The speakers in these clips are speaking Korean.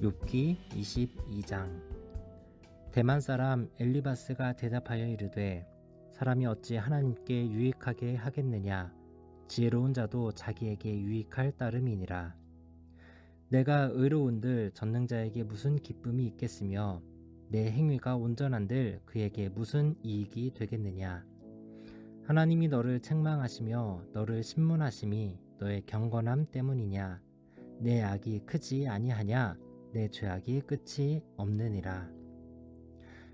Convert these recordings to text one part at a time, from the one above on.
욥기 22장. 대만 사람 엘리바스가 대답하여 이르되, 사람이 어찌 하나님께 유익하게 하겠느냐? 지혜로운 자도 자기에게 유익할 따름이니라. 내가 의로운들 전능자에게 무슨 기쁨이 있겠으며 내 행위가 온전한들 그에게 무슨 이익이 되겠느냐? 하나님이 너를 책망하시며 너를 신문하심이 너의 경건함 때문이냐? 내 악이 크지 아니하냐? 내 죄악이 끝이 없느니라.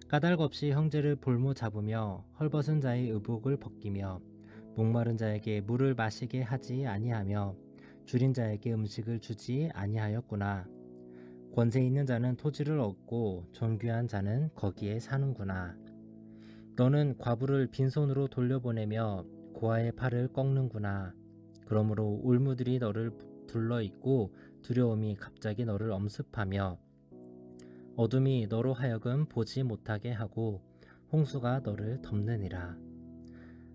까닭없이 형제를 볼모 잡으며 헐벗은 자의 의복을 벗기며 목마른 자에게 물을 마시게 하지 아니하며 줄인 자에게 음식을 주지 아니하였구나. 권세 있는 자는 토지를 얻고 존귀한 자는 거기에 사는구나. 너는 과부를 빈손으로 돌려보내며 고아의 팔을 꺾는구나. 그러므로 울무들이 너를 둘러있고 두려움이 갑자기 너를 엄습하며 어둠이 너로 하여금 보지 못하게 하고 홍수가 너를 덮느니라.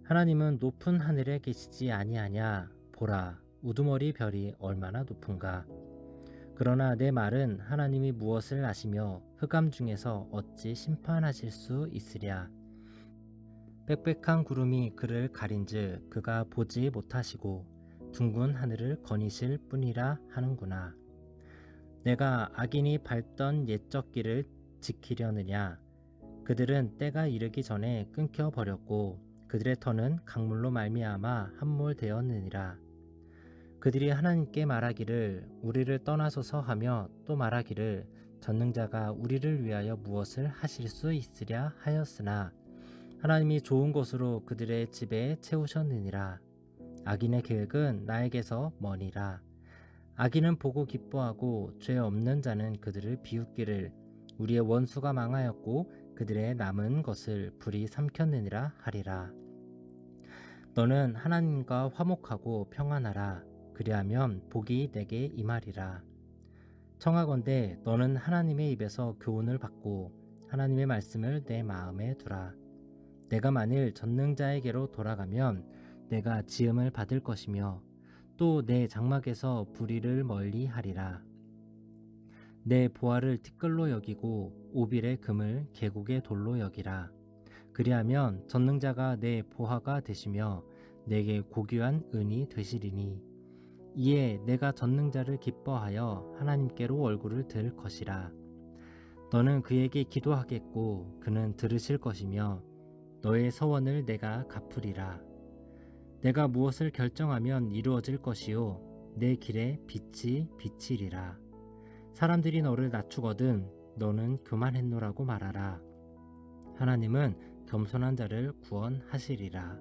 하나님은 높은 하늘에 계시지 아니하냐? 보라, 우두머리 별이 얼마나 높은가? 그러나 내 말은 하나님이 무엇을 아시며 흑암 중에서 어찌 심판하실 수 있으랴? 빽빽한 구름이 그를 가린즉 그가 보지 못하시고 둥근 하늘을 거니실 뿐이라 하는구나. 내가 악인이 밟던 옛적 길을 지키려느냐? 그들은 때가 이르기 전에 끊겨버렸고 그들의 터는 강물로 말미암아 함몰되었느니라. 그들이 하나님께 말하기를 우리를 떠나소서 하며 또 말하기를 전능자가 우리를 위하여 무엇을 하실 수 있으랴 하였으나 하나님이 좋은 것으로 그들의 집에 채우셨느니라. 악인의 계획은 나에게서 머니라. 악인은 보고 기뻐하고 죄 없는 자는 그들을 비웃기를 우리의 원수가 망하였고 그들의 남은 것을 불이 삼켰느니라 하리라. 너는 하나님과 화목하고 평안하라. 그리하면 복이 내게 임하리라. 청하건대 너는 하나님의 입에서 교훈을 받고 하나님의 말씀을 내 마음에 두라. 내가 만일 전능자에게로 돌아가면 내가 지음을 받을 것이며 또 내 장막에서 불의를 멀리하리라. 내 보화를 티끌로 여기고 오빌의 금을 계곡의 돌로 여기라. 그리하면 전능자가 내 보화가 되시며 내게 고귀한 은이 되시리니 이에 내가 전능자를 기뻐하여 하나님께로 얼굴을 들 것이라. 너는 그에게 기도하겠고 그는 들으실 것이며 너의 서원을 내가 갚으리라. 내가 무엇을 결정하면 이루어질 것이요 내 길에 빛이 비치리라. 사람들이 너를 낮추거든 너는 교만했노라고 말하라. 하나님은 겸손한 자를 구원하시리라.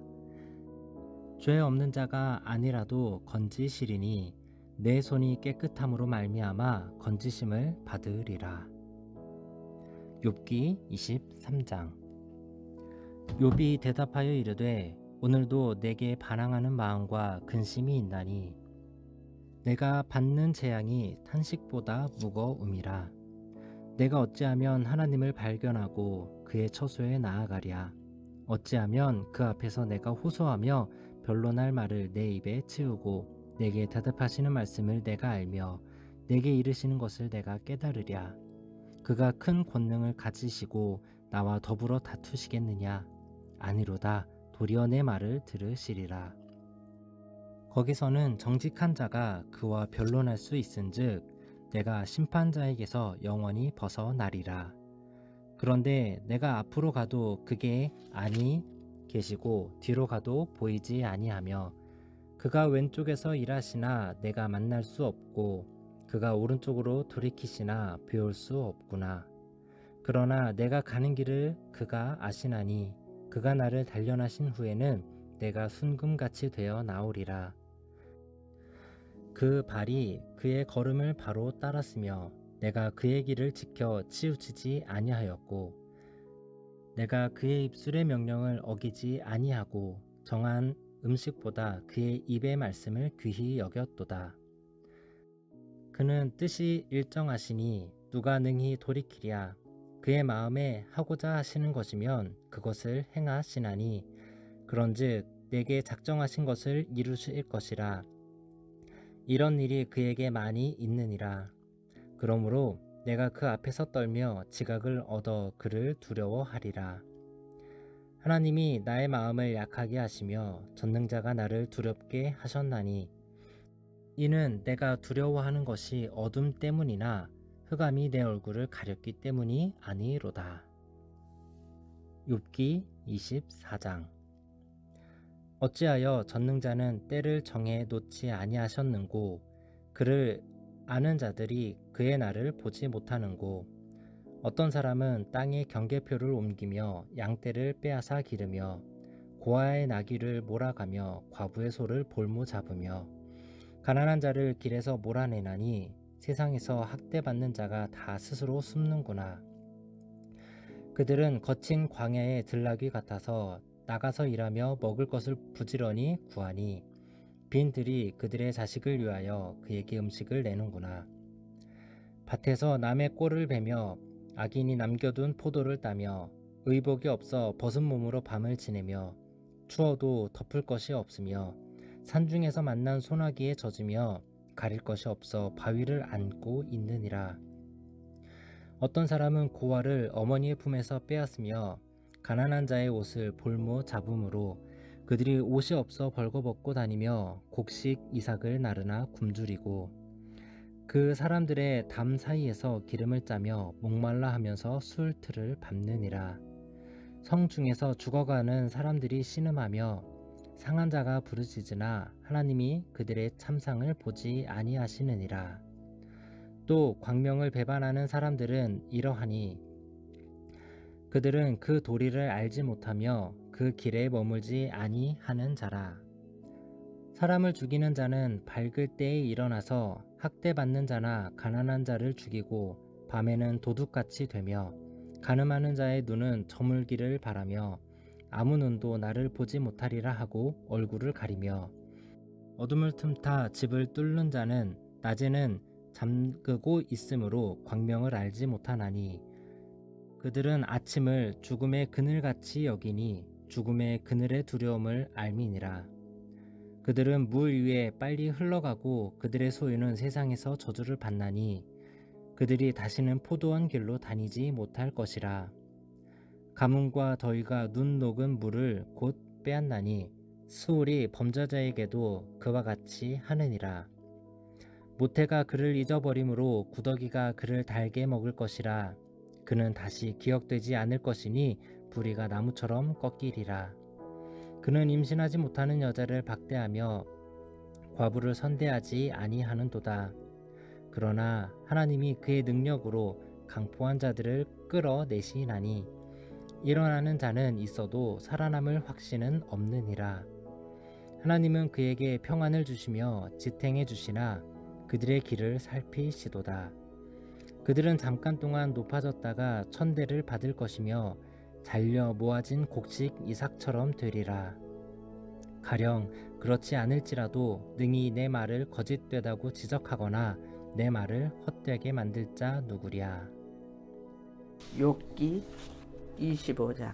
죄 없는 자가 아니라도 건지시리니 내 손이 깨끗함으로 말미암아 건지심을 받으리라. 욥기 23장. 욥이 대답하여 이르되 오늘도 내게 반항하는 마음과 근심이 있나니 내가 받는 재앙이 탄식보다 무거움이라. 내가 어찌하면 하나님을 발견하고 그의 처소에 나아가랴. 어찌하면 그 앞에서 내가 호소하며 변론할 말을 내 입에 채우고 내게 대답하시는 말씀을 내가 알며 내게 이르시는 것을 내가 깨달으랴. 그가 큰 권능을 가지시고 나와 더불어 다투시겠느냐? 아니로다. 도리어 내 말을 들으시리라. 거기서는 정직한 자가 그와 변론할 수 있은즉 내가 심판자에게서 영원히 벗어나리라. 그런데 내가 앞으로 가도 그게 아니 계시고 뒤로 가도 보이지 아니하며 그가 왼쪽에서 일하시나 내가 만날 수 없고 그가 오른쪽으로 돌이키시나 배울 수 없구나. 그러나 내가 가는 길을 그가 아시나니 그가 나를 단련하신 후에는 내가 순금같이 되어 나오리라. 그 발이 그의 걸음을 바로 따랐으며 내가 그의 길을 지켜 치우치지 아니하였고 내가 그의 입술의 명령을 어기지 아니하고 정한 음식보다 그의 입의 말씀을 귀히 여겼도다. 그는 뜻이 일정하시니 누가 능히 돌이키랴. 그의 마음에 하고자 하시는 것이면 그것을 행하시나니 그런즉 내게 작정하신 것을 이루실 것이라. 이런 일이 그에게 많이 있느니라. 그러므로 내가 그 앞에서 떨며 지각을 얻어 그를 두려워하리라. 하나님이 나의 마음을 약하게 하시며 전능자가 나를 두렵게 하셨나니 이는 내가 두려워하는 것이 어둠 때문이나 흑암이 내 얼굴을 가렸기 때문이 아니로다. 욥기 24장. 어찌하여 전능자는 때를 정해 놓지 아니하셨는고 그를 아는 자들이 그의 날을 보지 못하는고 어떤 사람은 땅에 경계표를 옮기며 양떼를 빼앗아 기르며 고아의 나귀를 몰아가며 과부의 소를 볼모 잡으며 가난한 자를 길에서 몰아내나니 세상에서 학대받는 자가 다 스스로 숨는구나. 그들은 거친 광야의 들나귀 같아서 나가서 일하며 먹을 것을 부지런히 구하니 빈들이 그들의 자식을 위하여 그에게 음식을 내는구나. 밭에서 남의 꼴을 베며 악인이 남겨둔 포도를 따며 의복이 없어 벗은 몸으로 밤을 지내며 추워도 덮을 것이 없으며 산중에서 만난 소나기에 젖으며 가릴 것이 없어 바위를 안고 있느니라. 어떤 사람은 고아를 어머니의 품에서 빼앗으며 가난한 자의 옷을 볼모 잡음으로 그들이 옷이 없어 벌거벗고 다니며 곡식 이삭을 나르나 굶주리고 그 사람들의 담 사이에서 기름을 짜며 목말라 하면서 술틀을 밟느니라. 성 중에서 죽어가는 사람들이 신음하며 상한 자가 부르짖으나 하나님이 그들의 참상을 보지 아니하시느니라. 또 광명을 배반하는 사람들은 이러하니 그들은 그 도리를 알지 못하며 그 길에 머물지 아니하는 자라. 사람을 죽이는 자는 밝을 때에 일어나서 학대받는 자나 가난한 자를 죽이고 밤에는 도둑같이 되며 간음하는 자의 눈은 저물기를 바라며 아무 눈도 나를 보지 못하리라 하고 얼굴을 가리며 어둠을 틈타 집을 뚫는 자는 낮에는 잠그고 있으므로 광명을 알지 못하나니 그들은 아침을 죽음의 그늘같이 여기니 죽음의 그늘의 두려움을 알미니라. 그들은 물 위에 빨리 흘러가고 그들의 소유는 세상에서 저주를 받나니 그들이 다시는 포도원 길로 다니지 못할 것이라. 가뭄과 더위가 눈 녹은 물을 곧 빼앗나니 수월이 범죄자에게도 그와 같이 하느니라. 모태가 그를 잊어버림으로 구더기가 그를 달게 먹을 것이라. 그는 다시 기억되지 않을 것이니 부리가 나무처럼 꺾이리라. 그는 임신하지 못하는 여자를 박대하며 과부를 선대하지 아니하는도다. 그러나 하나님이 그의 능력으로 강포한 자들을 끌어내시나니 일어나는 자는 있어도 살아남을 확신은 없느니라. 하나님은 그에게 평안을 주시며 지탱해 주시나 그들의 길을 살피시도다. 그들은 잠깐 동안 높아졌다가 천대를 받을 것이며 잘려 모아진 곡식 이삭처럼 되리라. 가령 그렇지 않을지라도 능히 내 말을 거짓되다고 지적하거나 내 말을 헛되게 만들 자 누구랴. 욥기 25장.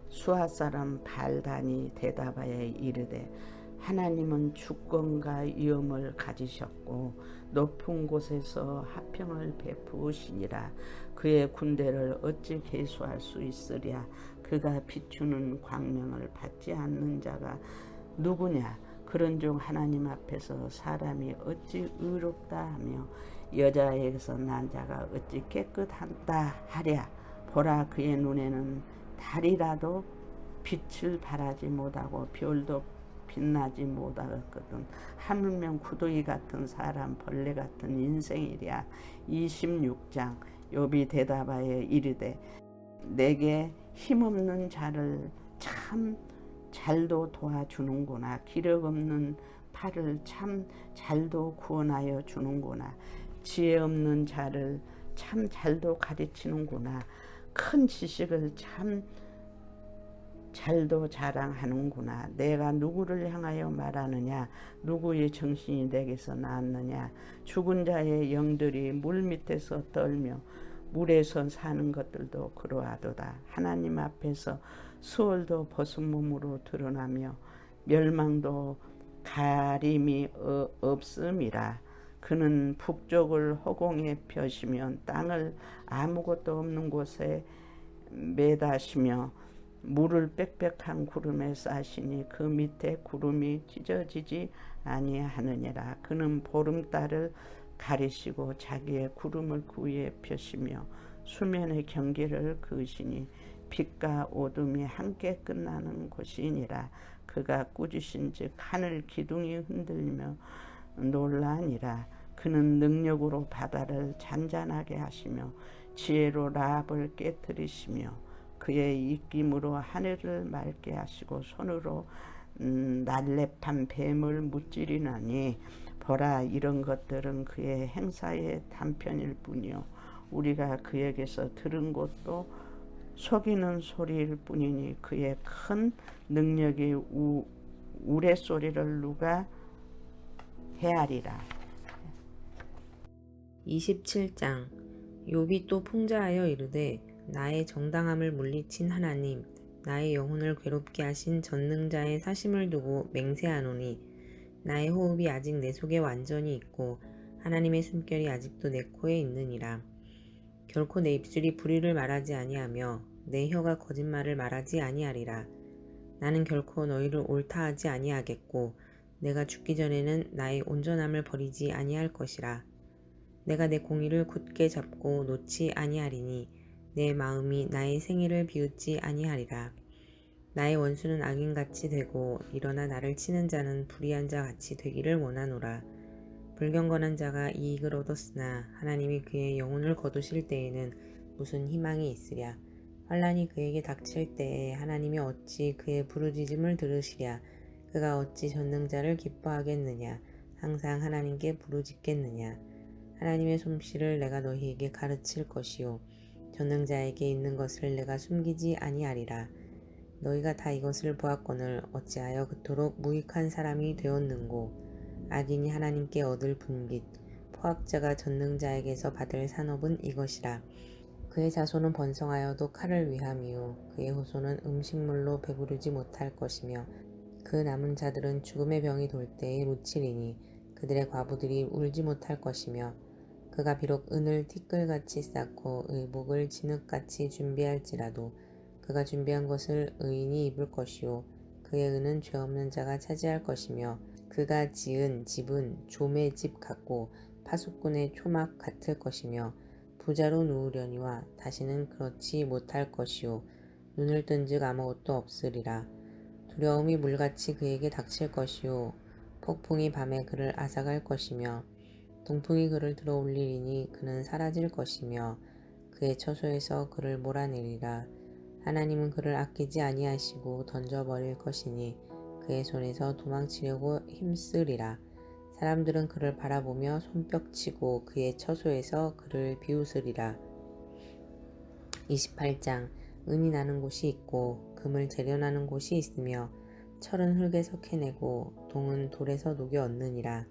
수아 사람 발단이 대답하여 이르되 하나님은 주권과 위엄을 가지셨고 높은 곳에서 화평을 베푸시니라. 그의 군대를 어찌 계수할 수 있으랴. 그가 비추는 광명을 받지 않는 자가 누구냐. 그런 중 하나님 앞에서 사람이 어찌 의롭다 하며 여자에게서 난 자가 어찌 깨끗하다 하랴. 보라, 그의 눈에는 달이라도 빛을 발하지 못하고 별도 빛나지 못하거든. 하물며 구더기 같은 사람, 벌레 같은 인생이랴. 26장. 욥이 대답하여 이르되 내게 힘없는 자를 참 잘도 도와주는구나. 기력 없는 팔을 참 잘도 구원하여 주는구나. 지혜 없는 자를 참 잘도 가르치는구나. 큰 지식을 참 잘도 자랑하는구나. 내가 누구를 향하여 말하느냐. 누구의 정신이 내게서 나왔느냐. 죽은 자의 영들이 물 밑에서 떨며 물에서 사는 것들도 그러하도다. 하나님 앞에서 수월도 벗은 몸으로 드러나며 멸망도 가림이 없음이라. 그는 북쪽을 허공에 펴시며 땅을 아무것도 없는 곳에 매다시며 물을 빽빽한 구름에 싸시니 그 밑에 구름이 찢어지지 아니하느니라. 그는 보름달을 가리시고 자기의 구름을 그 위에 펴시며 수면의 경계를 그으시니 빛과 어둠이 함께 끝나는 곳이니라. 그가 꾸짖은즉 하늘 기둥이 흔들리며 놀라니라. 그는 능력으로 바다를 잔잔하게 하시며 지혜로 라합을 깨뜨리시며 그의 입김으로 하늘을 맑게 하시고 손으로 날렵한 뱀을 무찌르나니 보라, 이런 것들은 그의 행사의 단편일 뿐이요 우리가 그에게서 들은 것도 속이는 소리일 뿐이니 그의 큰 능력이 우레소리를 누가 헤아리라. 27장. 욥이 또 풍자하여 이르되 나의 정당함을 물리친 하나님, 나의 영혼을 괴롭게 하신 전능자의 사심을 두고 맹세하노니 나의 호흡이 아직 내 속에 완전히 있고 하나님의 숨결이 아직도 내 코에 있느니라. 결코 내 입술이 불의를 말하지 아니하며 내 혀가 거짓말을 말하지 아니하리라. 나는 결코 너희를 옳다하지 아니하겠고 내가 죽기 전에는 나의 온전함을 버리지 아니할 것이라. 내가 내 공의를 굳게 잡고 놓지 아니하리니 내 마음이 나의 생애를 비웃지 아니하리라. 나의 원수는 악인같이 되고 일어나 나를 치는 자는 불의한 자같이 되기를 원하노라. 불경건한 자가 이익을 얻었으나 하나님이 그의 영혼을 거두실 때에는 무슨 희망이 있으랴. 환난이 그에게 닥칠 때에 하나님이 어찌 그의 부르짖음을 들으시랴. 그가 어찌 전능자를 기뻐하겠느냐. 항상 하나님께 부르짖겠느냐. 하나님의 솜씨를 내가 너희에게 가르칠 것이요 전능자에게 있는 것을 내가 숨기지 아니하리라. 너희가 다 이것을 보았거늘 어찌하여 그토록 무익한 사람이 되었는고. 악인이 하나님께 얻을 분깃, 포악자가 전능자에게서 받을 산업은 이것이라. 그의 자손은 번성하여도 칼을 위함이요 그의 후손은 음식물로 배부르지 못할 것이며 그 남은 자들은 죽음의 병이 돌 때에 묻히리니 그들의 과부들이 울지 못할 것이며 그가 비록 은을 티끌같이 쌓고 의복을 진흙같이 준비할지라도 그가 준비한 것을 의인이 입을 것이요 그의 은은 죄 없는 자가 차지할 것이며 그가 지은 집은 조매 집 같고 파수꾼의 초막 같을 것이며 부자로 누우려니와 다시는 그렇지 못할 것이요 눈을 뜬즉 아무것도 없으리라. 두려움이 물같이 그에게 닥칠 것이요 폭풍이 밤에 그를 앗아갈 것이며 동풍이 그를 들어 올리리니 그는 사라질 것이며 그의 처소에서 그를 몰아내리라. 하나님은 그를 아끼지 아니하시고 던져버릴 것이니 그의 손에서 도망치려고 힘쓰리라. 사람들은 그를 바라보며 손뼉치고 그의 처소에서 그를 비웃으리라. 28장. 은이 나는 곳이 있고 금을 재련하는 곳이 있으며 철은 흙에서 캐내고 동은 돌에서 녹여 얻느니라.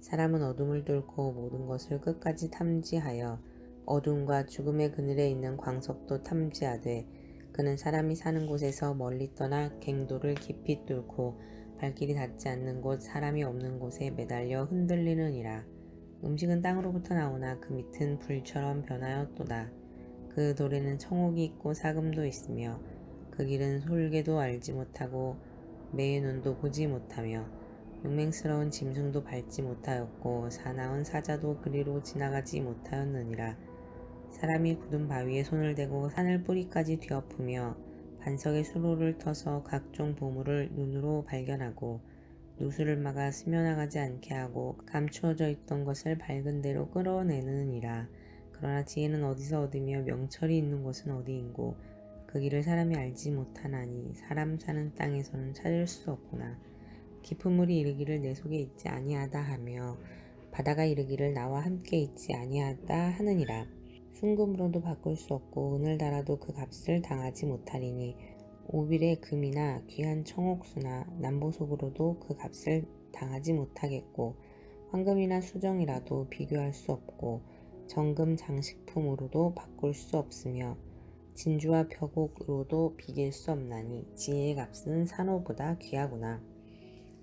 사람은 어둠을 뚫고 모든 것을 끝까지 탐지하여 어둠과 죽음의 그늘에 있는 광석도 탐지하되 그는 사람이 사는 곳에서 멀리 떠나 갱도를 깊이 뚫고 발길이 닿지 않는 곳 사람이 없는 곳에 매달려 흔들리느니라. 음식은 땅으로부터 나오나 그 밑은 불처럼 변하였도다. 그 돌에는 청옥이 있고 사금도 있으며 그 길은 솔개도 알지 못하고 매의 눈도 보지 못하며 용맹스러운 짐승도 밟지 못하였고 사나운 사자도 그리로 지나가지 못하였느니라. 사람이 굳은 바위에 손을 대고 산을 뿌리까지 뒤엎으며 반석의 수로를 터서 각종 보물을 눈으로 발견하고 누수를 막아 스며나가지 않게 하고 감추어져 있던 것을 밝은 대로 끌어내느니라. 그러나 지혜는 어디서 얻으며 명철이 있는 곳은 어디인고 그 길을 사람이 알지 못하나니 사람 사는 땅에서는 찾을 수 없구나. 깊은 물이 이르기를 내 속에 있지 아니하다 하며 바다가 이르기를 나와 함께 있지 아니하다 하느니라. 순금으로도 바꿀 수 없고 은을 달아도 그 값을 당하지 못하리니 오빌의 금이나 귀한 청옥수나 남보석으로도 그 값을 당하지 못하겠고 황금이나 수정이라도 비교할 수 없고 정금 장식품으로도 바꿀 수 없으며 진주와 벽옥으로도 비길 수 없나니 지혜의 값은 산호보다 귀하구나.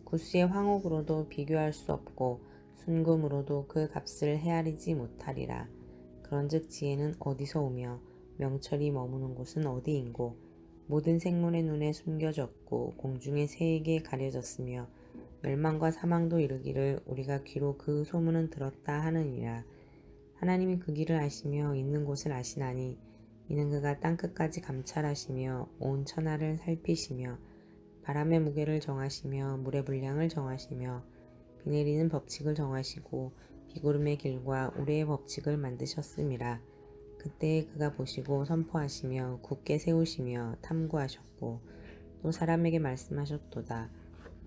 구스의 황옥으로도 비교할 수 없고 순금으로도 그 값을 헤아리지 못하리라. 그런즉 지혜는 어디서 오며 명철이 머무는 곳은 어디인고 모든 생물의 눈에 숨겨졌고 공중의 새에게 가려졌으며 멸망과 사망도 이르기를 우리가 귀로 그 소문은 들었다 하느니라. 하나님이 그 길을 아시며 있는 곳을 아시나니 이는 그가 땅끝까지 감찰하시며 온 천하를 살피시며 바람의 무게를 정하시며 물의 분량을 정하시며 비 내리는 법칙을 정하시고 비구름의 길과 우레의 법칙을 만드셨음이라. 그때에 그가 보시고 선포하시며 굳게 세우시며 탐구하셨고 또 사람에게 말씀하셨도다.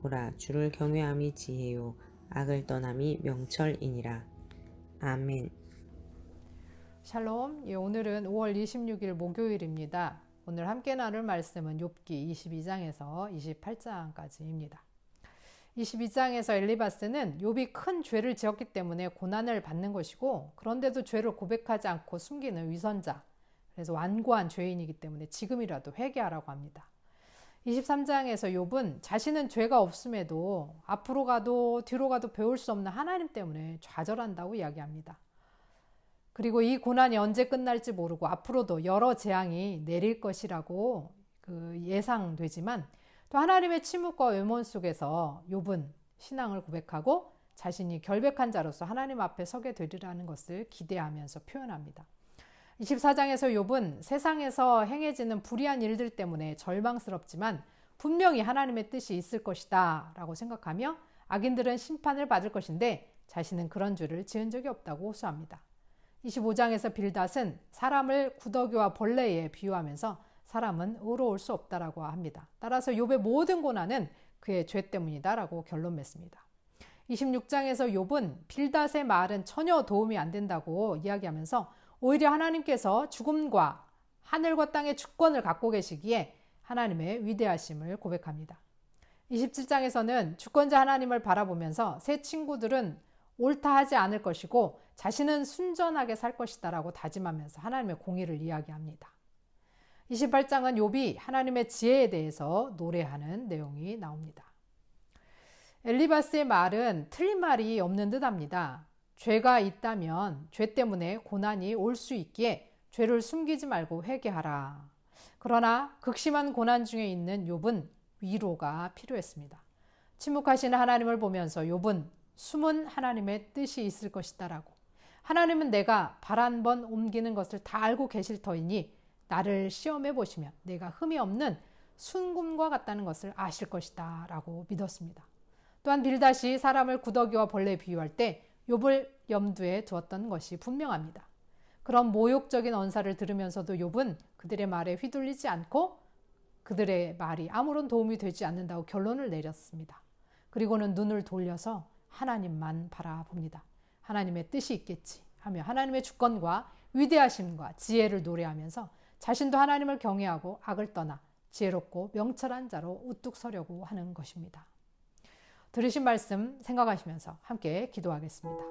보라, 주를 경외함이 지혜요 악을 떠남이 명철이니라. 아멘. 샬롬. 오늘은 5월 26일 목요일입니다. 오늘 함께 나눌 말씀은 욥기 22장에서 28장까지입니다. 22장에서 엘리바스는 욥이 큰 죄를 지었기 때문에 고난을 받는 것이고, 그런데도 죄를 고백하지 않고 숨기는 위선자, 그래서 완고한 죄인이기 때문에 지금이라도 회개하라고 합니다. 23장에서 욥은 자신은 죄가 없음에도 앞으로 가도 뒤로 가도 배울 수 없는 하나님 때문에 좌절한다고 이야기합니다. 그리고 이 고난이 언제 끝날지 모르고 앞으로도 여러 재앙이 내릴 것이라고 예상되지만, 또 하나님의 침묵과 외면 속에서 욥은 신앙을 고백하고 자신이 결백한 자로서 하나님 앞에 서게 되리라는 것을 기대하면서 표현합니다. 24장에서 욥은 세상에서 행해지는 불의한 일들 때문에 절망스럽지만 분명히 하나님의 뜻이 있을 것이다 라고 생각하며 악인들은 심판을 받을 것인데 자신은 그런 죄를 지은 적이 없다고 호소합니다. 25장에서 빌닷은 사람을 구더기와 벌레에 비유하면서 사람은 의로울 수 없다라고 합니다. 따라서 욥의 모든 고난은 그의 죄 때문이다라고 결론 맺습니다. 26장에서 욥은 빌닷의 말은 전혀 도움이 안 된다고 이야기하면서 오히려 하나님께서 죽음과 하늘과 땅의 주권을 갖고 계시기에 하나님의 위대하심을 고백합니다. 27장에서는 주권자 하나님을 바라보면서 새 친구들은 옳다 하지 않을 것이고 자신은 순전하게 살 것이다 라고 다짐하면서 하나님의 공의를 이야기합니다. 28장은 욥이 하나님의 지혜에 대해서 노래하는 내용이 나옵니다. 엘리바스의 말은 틀린 말이 없는 듯 합니다. 죄가 있다면 죄 때문에 고난이 올 수 있기에 죄를 숨기지 말고 회개하라. 그러나 극심한 고난 중에 있는 욥은 위로가 필요했습니다. 침묵하시는 하나님을 보면서 욥은 숨은 하나님의 뜻이 있을 것이다 라고, 하나님은 내가 발 한 번 옮기는 것을 다 알고 계실 터이니 나를 시험해 보시면 내가 흠이 없는 순금과 같다는 것을 아실 것이다 라고 믿었습니다. 또한 빌닷이 사람을 구더기와 벌레에 비유할 때 욥을 염두에 두었던 것이 분명합니다. 그런 모욕적인 언사를 들으면서도 욥은 그들의 말에 휘둘리지 않고 그들의 말이 아무런 도움이 되지 않는다고 결론을 내렸습니다. 그리고는 눈을 돌려서 하나님만 바라봅니다. 하나님의 뜻이 있겠지 하며 하나님의 주권과 위대하심과 지혜를 노래하면서 자신도 하나님을 경외하고 악을 떠나 지혜롭고 명철한 자로 우뚝 서려고 하는 것입니다. 들으신 말씀 생각하시면서 함께 기도하겠습니다.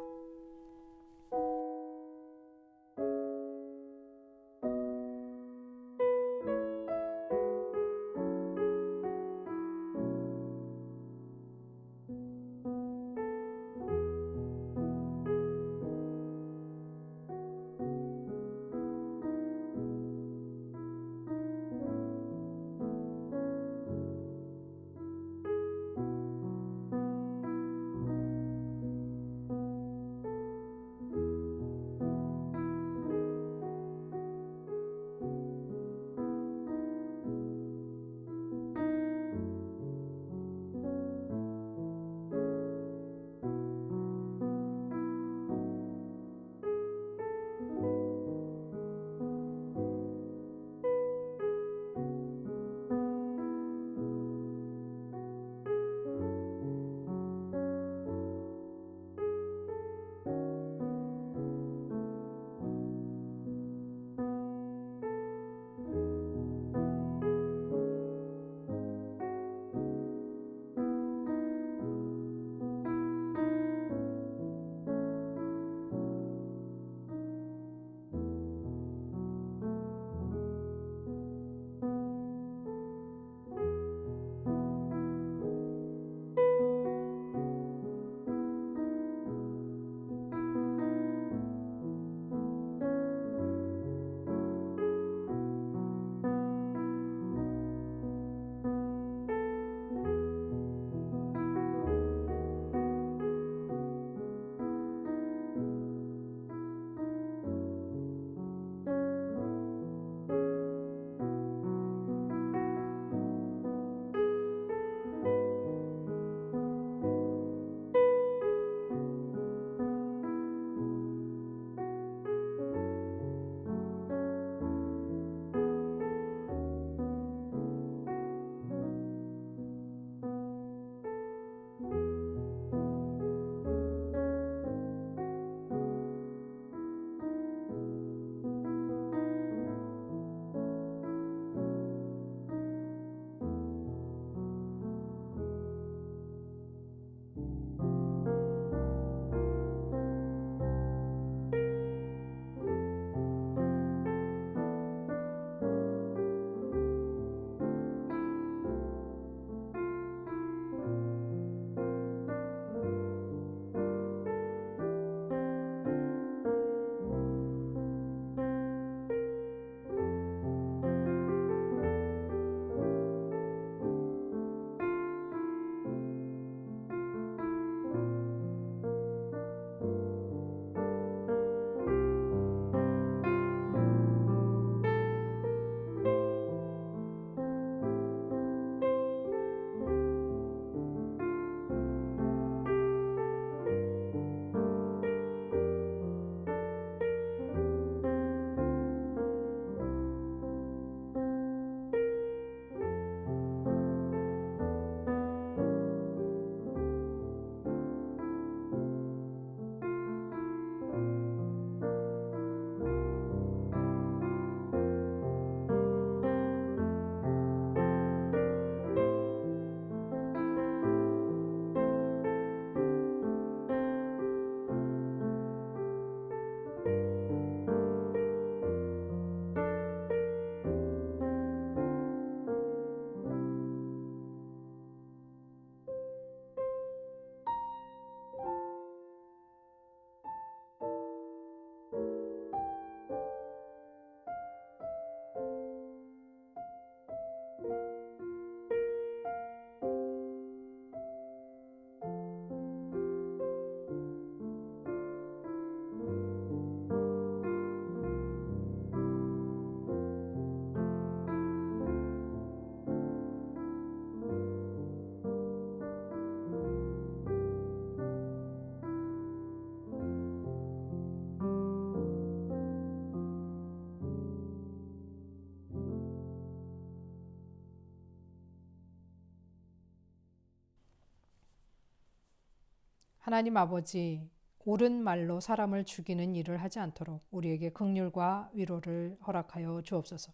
하나님 아버지, 옳은 말로 사람을 죽이는 일을 하지 않도록 우리에게 긍휼과 위로를 허락하여 주옵소서.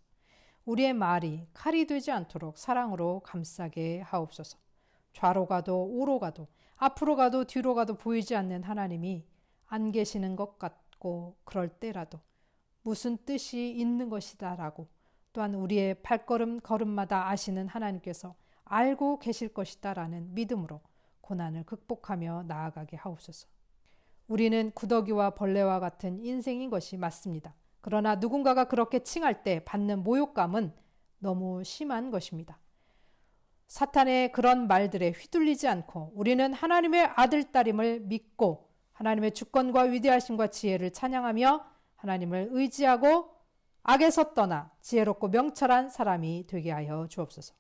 우리의 말이 칼이 되지 않도록 사랑으로 감싸게 하옵소서. 좌로 가도 우로 가도 앞으로 가도 뒤로 가도 보이지 않는 하나님이 안 계시는 것 같고 그럴 때라도 무슨 뜻이 있는 것이다라고 또한 우리의 발걸음 걸음마다 아시는 하나님께서 알고 계실 것이다라는 믿음으로 고난을 극복하며 나아가게 하옵소서. 우리는 구더기와 벌레와 같은 인생인 것이 맞습니다. 그러나 누군가가 그렇게 칭할 때 받는 모욕감은 너무 심한 것입니다. 사탄의 그런 말들에 휘둘리지 않고 우리는 하나님의 아들, 딸임을 믿고 하나님의 주권과 위대하심과 지혜를 찬양하며 하나님을 의지하고 악에서 떠나 지혜롭고 명철한 사람이 되게 하여 주옵소서.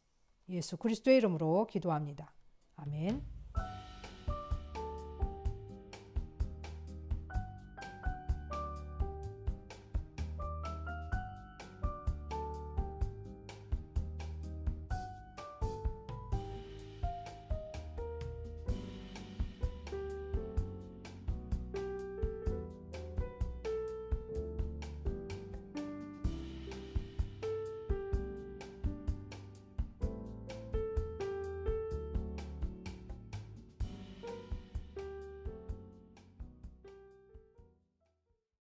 예수 그리스도의 이름으로 기도합니다. 아멘.